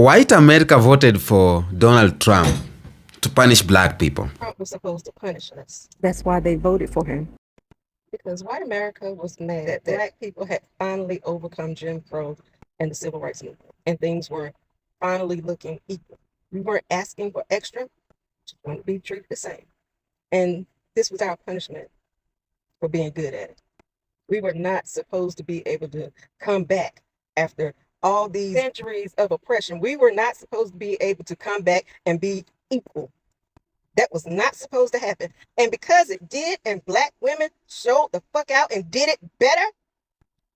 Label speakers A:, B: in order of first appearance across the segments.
A: White America voted for Donald Trump to punish black people.
B: Trump was supposed to punish us.
C: That's why they voted for him.
B: Because white America was mad that black people had finally overcome Jim Crow and the Civil Rights Movement, and things were finally looking equal. We weren't asking for extra, just wanted to be treated the same. And this was our punishment for being good at it. We were not supposed to be able to come back after all these centuries of oppression. We were not supposed to be able to come back and be equal. That was not supposed to happen. And because it did, and black women showed the fuck out and did it better,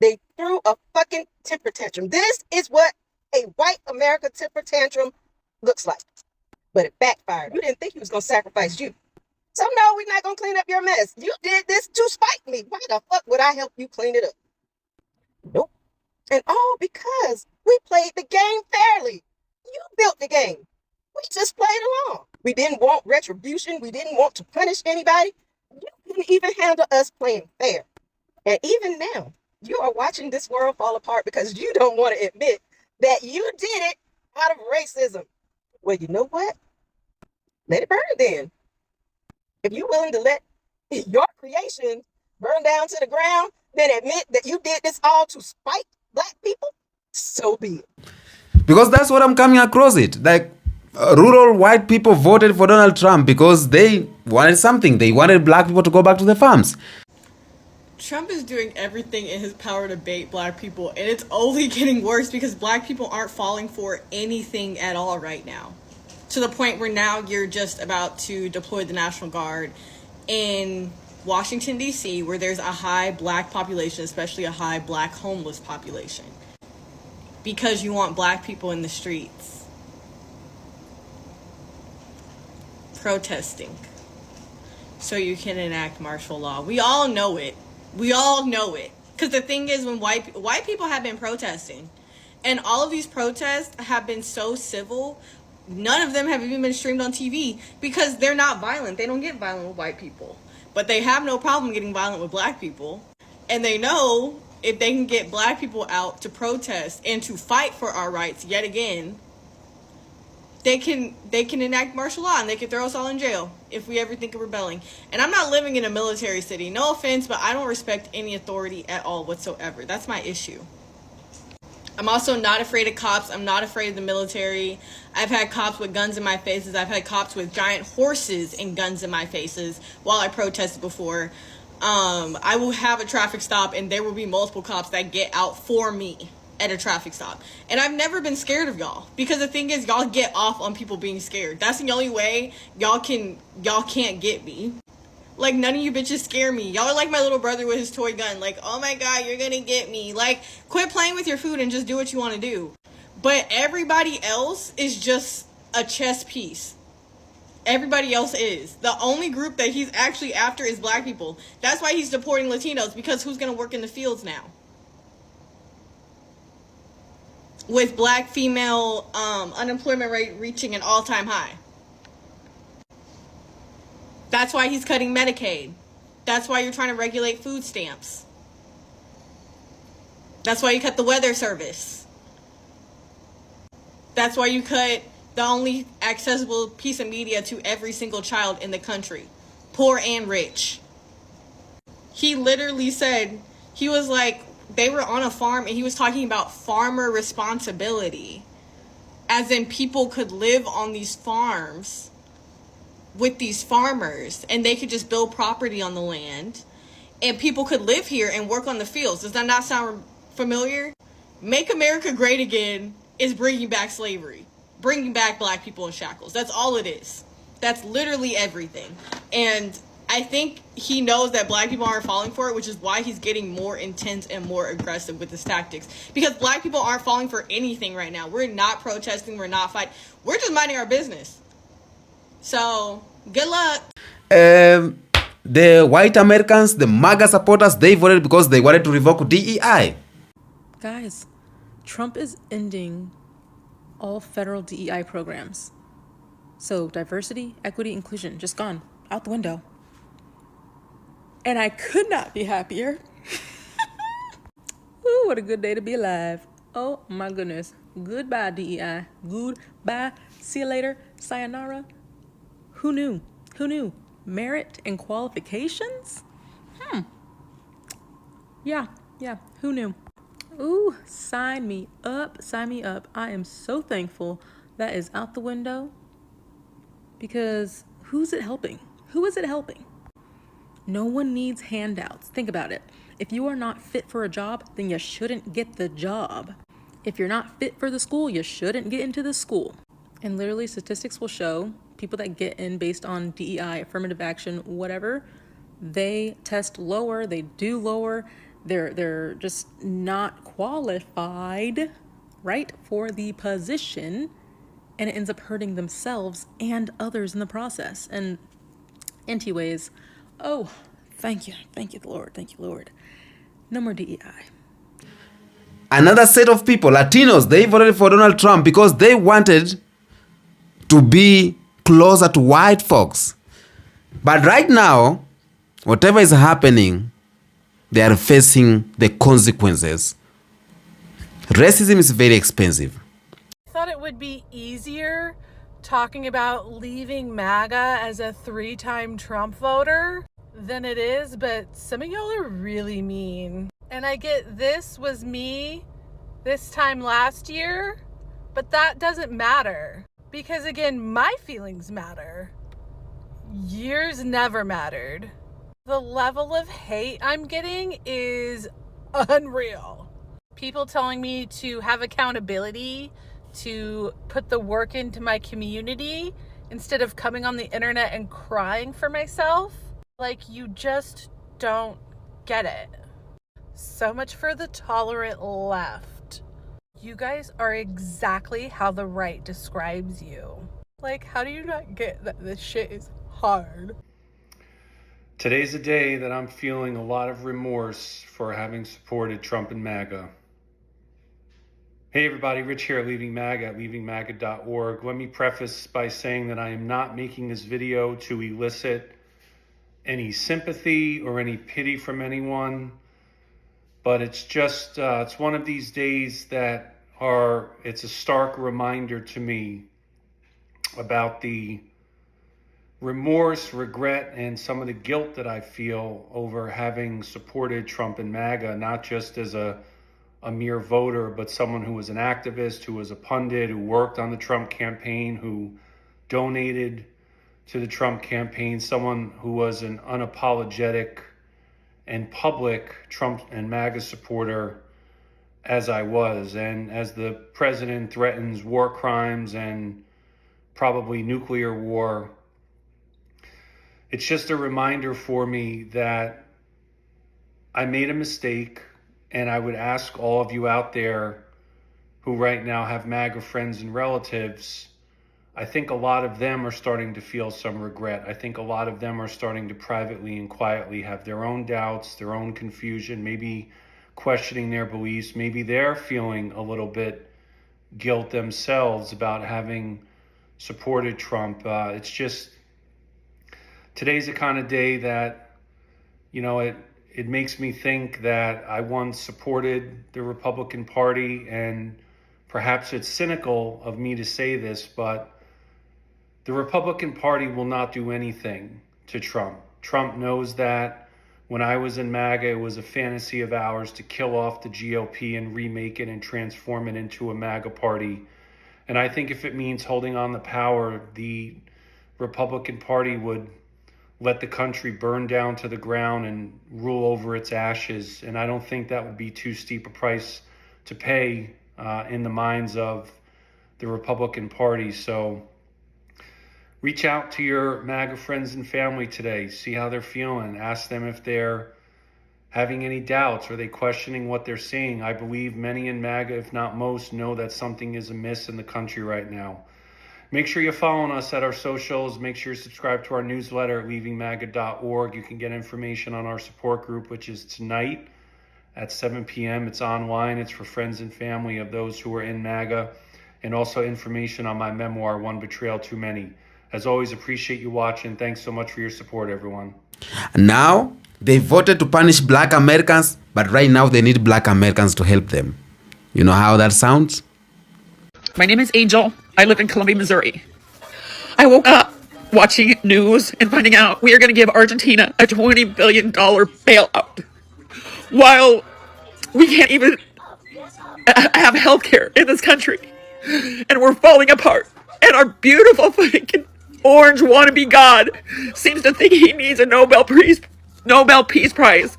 B: they threw a fucking temper tantrum. This is what a white America temper tantrum looks like. But it backfired. You didn't think he was going to sacrifice you. So no, we're not going to clean up your mess. You did this to spite me. Why the fuck would I help you clean it up? Nope. And all because we played the game fairly. You built the game. We just played along. We didn't want retribution. We didn't want to punish anybody. You couldn't even handle us playing fair. And even now, you are watching this world fall apart because you don't want to admit that you did it out of racism. Well, you know what? Let it burn then. If you're willing to let your creation burn down to the ground, then admit that you did this all to spite black people, so be it.
A: Because that's what I'm coming across it. Like, rural white people voted for Donald Trump because they wanted something. They wanted black people to go back to the farms.
D: Trump is doing everything in his power to bait black people, and it's only getting worse because black people aren't falling for anything at all right now. To the point where now you're just about to deploy the National Guard in Washington, D.C., where there's a high black population, especially a high black homeless population, because you want black people in the streets protesting so you can enact martial law. We all know it. We all know it. Because the thing is, when white people have been protesting, and all of these protests have been so civil, none of them have even been streamed on TV because they're not violent. They don't get violent with white people. But they have no problem getting violent with black people. And they know if they can get black people out to protest and to fight for our rights yet again, they can enact martial law and they can throw us all in jail if we ever think of rebelling. And I'm not living in a military city. No offense, but I don't respect any authority at all whatsoever. That's my issue. I'm also not afraid of cops. I'm not afraid of the military. I've had cops with guns in my faces. I've had cops with giant horses and guns in my faces while I protested before. I will have a traffic stop and there will be multiple cops that get out for me at a traffic stop. And I've never been scared of y'all, because the thing is, y'all get off on people being scared. That's the only way y'all can't get me. Like, none of you bitches scare me. Y'all are like my little brother with his toy gun. Like, oh my god, you're gonna get me. Like, quit playing with your food and just do what you want to do. But everybody else is just a chess piece. Everybody else is. The only group that he's actually after is black people. That's why he's deporting Latinos, because who's gonna work in the fields now? With black female unemployment rate reaching an all-time high. That's why he's cutting Medicaid. That's why you're trying to regulate food stamps. That's why you cut the weather service. That's why you cut the only accessible piece of media to every single child in the country, poor and rich. He literally said, he was like, they were on a farm and he was talking about farmer responsibility, as in people could live on these farms with these farmers and they could just build property on the land and people could live here and work on the fields. Does that not sound familiar? Make America Great Again is bringing back slavery, bringing back black people in shackles. That's all it is. That's literally everything. And I think he knows that black people aren't falling for it, which is why he's getting more intense and more aggressive with his tactics. Because black people aren't falling for anything right now. We're not protesting. We're not fighting. We're just minding our business. So, good luck.
A: The white Americans, the MAGA supporters, they voted because they wanted to revoke DEI.
C: Guys, Trump is ending all federal DEI programs. So diversity, equity, inclusion, just gone out the window. And I could not be happier. Ooh, what a good day to be alive. Oh my goodness. Goodbye, DEI. Goodbye. See you later. Sayonara. Who knew? Who knew? Merit and qualifications? Yeah. Who knew? Ooh, sign me up. Sign me up. I am so thankful that is out the window because who's it helping? Who is it helping? No one needs handouts. Think about it. If you are not fit for a job, then you shouldn't get the job. If you're not fit for the school, you shouldn't get into the school. And literally, statistics will show people that get in based on DEI, affirmative action, whatever, they test lower, they do lower, they're just not qualified, right, for the position, and it ends up hurting themselves and others in the process. And anyways, oh, thank you, Lord. No more DEI.
A: Another set of people, Latinos, they voted for Donald Trump because they wanted to be closer to white folks. But right now, whatever is happening, they are facing the consequences. Racism is very expensive.
E: I thought it would be easier talking about leaving MAGA as a 3-time Trump voter than it is, but some of y'all are really mean. And I get this was me this time last year, but that doesn't matter. Because again, my feelings matter. Yours never mattered. The level of hate I'm getting is unreal. People telling me to have accountability, to put the work into my community instead of coming on the internet and crying for myself. Like, you just don't get it. So much for the tolerant left. You guys are exactly how the right describes you. Like, how do you not get that this shit is hard?
F: Today's a day that I'm feeling a lot of remorse for having supported Trump and MAGA. Hey everybody, Rich here, Leaving MAGA at leavingmaga.org. Let me preface by saying that I am not making this video to elicit any sympathy or any pity from anyone, but it's just, it's one of these days that it's a stark reminder to me about the remorse, regret, and some of the guilt that I feel over having supported Trump and MAGA, not just as a mere voter, but someone who was an activist, who was a pundit, who worked on the Trump campaign, who donated to the Trump campaign, someone who was an unapologetic and public Trump and MAGA supporter as I was. And as the president threatens war crimes and probably nuclear war, it's just a reminder for me that I made a mistake. And I would ask all of you out there who right now have MAGA friends and relatives, I think a lot of them are starting to feel some regret. I think a lot of them are starting to privately and quietly have their own doubts, their own confusion, maybe questioning their beliefs. Maybe they're feeling a little bit guilt themselves about having supported Trump. It's just, today's the kind of day that, you know, it makes me think that I once supported the Republican Party, and perhaps it's cynical of me to say this, but the Republican Party will not do anything to Trump. Trump knows that. When I was in MAGA, it was a fantasy of ours to kill off the GOP and remake it and transform it into a MAGA party. And I think if it means holding on the power, the Republican Party would let the country burn down to the ground and rule over its ashes. And I don't think that would be too steep a price to pay in the minds of the Republican Party. So reach out to your MAGA friends and family today. See how they're feeling. Ask them if they're having any doubts. Are they questioning what they're seeing? I believe many in MAGA, if not most, know that something is amiss in the country right now. Make sure you're following us at our socials. Make sure you subscribe to our newsletter at leavingmaga.org. You can get information on our support group, which is tonight at 7 p.m. It's online. It's for friends and family of those who are in MAGA, and also information on my memoir, One Betrayal Too Many. As always, appreciate you watching. Thanks so much for your support, everyone.
A: Now, they voted to punish black Americans, but right now they need black Americans to help them. You know how that sounds?
G: My name is Angel. I live in Columbia, Missouri. I woke up watching news and finding out we are going to give Argentina a $20 billion bailout while we can't even have health care in this country. And we're falling apart. And our beautiful fucking orange wannabe God seems to think he needs a Nobel Peace Prize,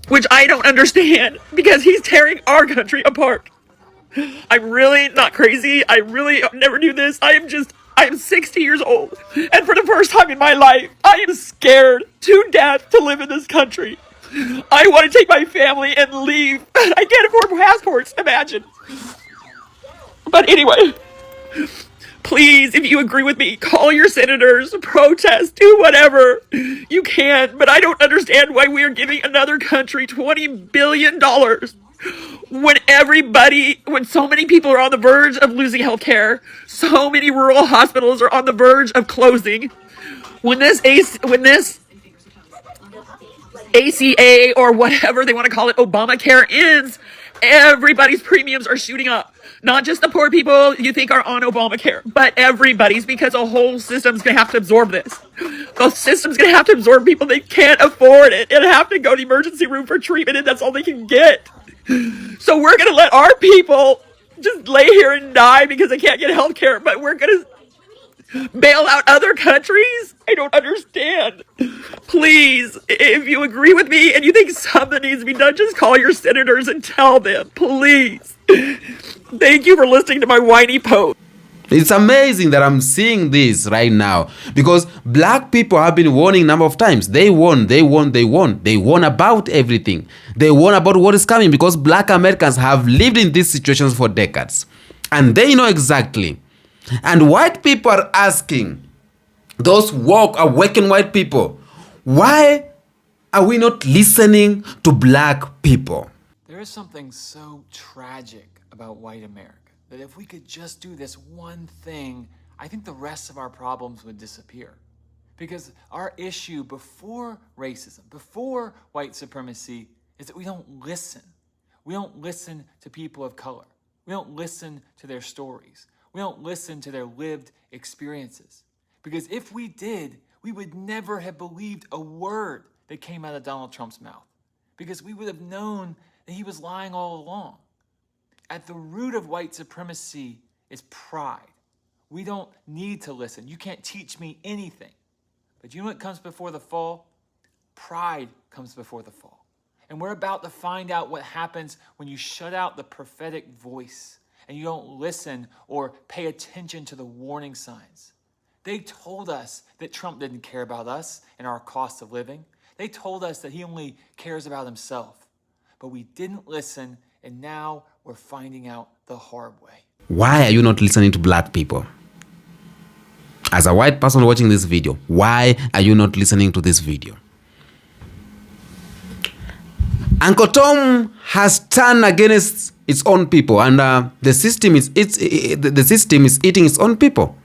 G: which I don't understand because he's tearing our country apart. I'm really not crazy. I really never do this. I am 60 years old. And for the first time in my life, I am scared to death to live in this country. I want to take my family and leave. I can't afford passports, imagine. But anyway, please, if you agree with me, call your senators, protest, do whatever you can. But I don't understand why we are giving another country $20 billion when so many people are on the verge of losing health care, so many rural hospitals are on the verge of closing. When this ACA or whatever they want to call it, Obamacare ends, everybody's premiums are shooting up. Not just the poor people you think are on Obamacare, but everybody's, because the whole system's going to have to absorb this. The system's going to have to absorb people that can't afford it and have to go to the emergency room for treatment, and that's all they can get. So we're going to let our people just lay here and die because they can't get health care, but we're going to bail out other countries? I don't understand. Please, if you agree with me and you think something needs to be done, just call your senators and tell them, please. Thank you for listening to my whiny post.
A: It's amazing that I'm seeing this right now, because black people have been warning a number of times. They warn about everything. They warn about what is coming, because black Americans have lived in these situations for decades. And they know exactly. And white people are asking, those woke, awakened white people, why are we not listening to black people?
H: There is something so tragic about white America that if we could just do this one thing, I think the rest of our problems would disappear. Because our issue before racism, before white supremacy, is that we don't listen. We don't listen to people of color. We don't listen to their stories. We don't listen to their lived experiences. Because if we did, we would never have believed a word that came out of Donald Trump's mouth. Because we would have known that he was lying all along. At the root of white supremacy is pride. We don't need to listen. You can't teach me anything. But you know what comes before the fall? Pride comes before the fall. And we're about to find out what happens when you shut out the prophetic voice and you don't listen or pay attention to the warning signs. They told us that Trump didn't care about us and our cost of living. They told us that he only cares about himself. But we didn't listen, and now we're finding out the hard way.
A: Why are you not listening to black people? As a white person watching this video, why are you not listening to this video? Uncle Tom has turned against its own people, and the system is eating its own people.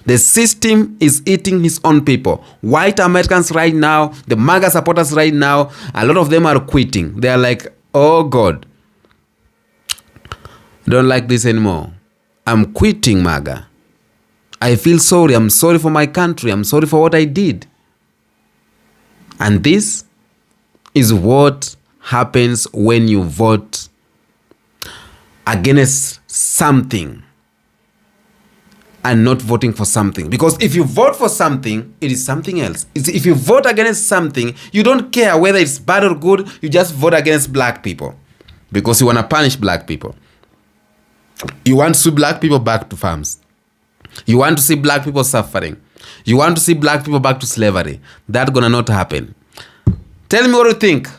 A: The system is eating its own people. White Americans right now, the MAGA supporters right now, a lot of them are quitting. They are like, oh God, I don't like this anymore. I'm quitting MAGA. I feel sorry. I'm sorry for my country. I'm sorry for what I did. And this is what happens when you vote against something and not voting for something. Because if you vote for something, it is something else. If you vote against something, you don't care whether it's bad or good, you just vote against black people because you want to punish black people. You want to see black people back to farms. You want to see black people suffering. You want to see black people back to slavery. That's gonna not happen. Tell me what you think.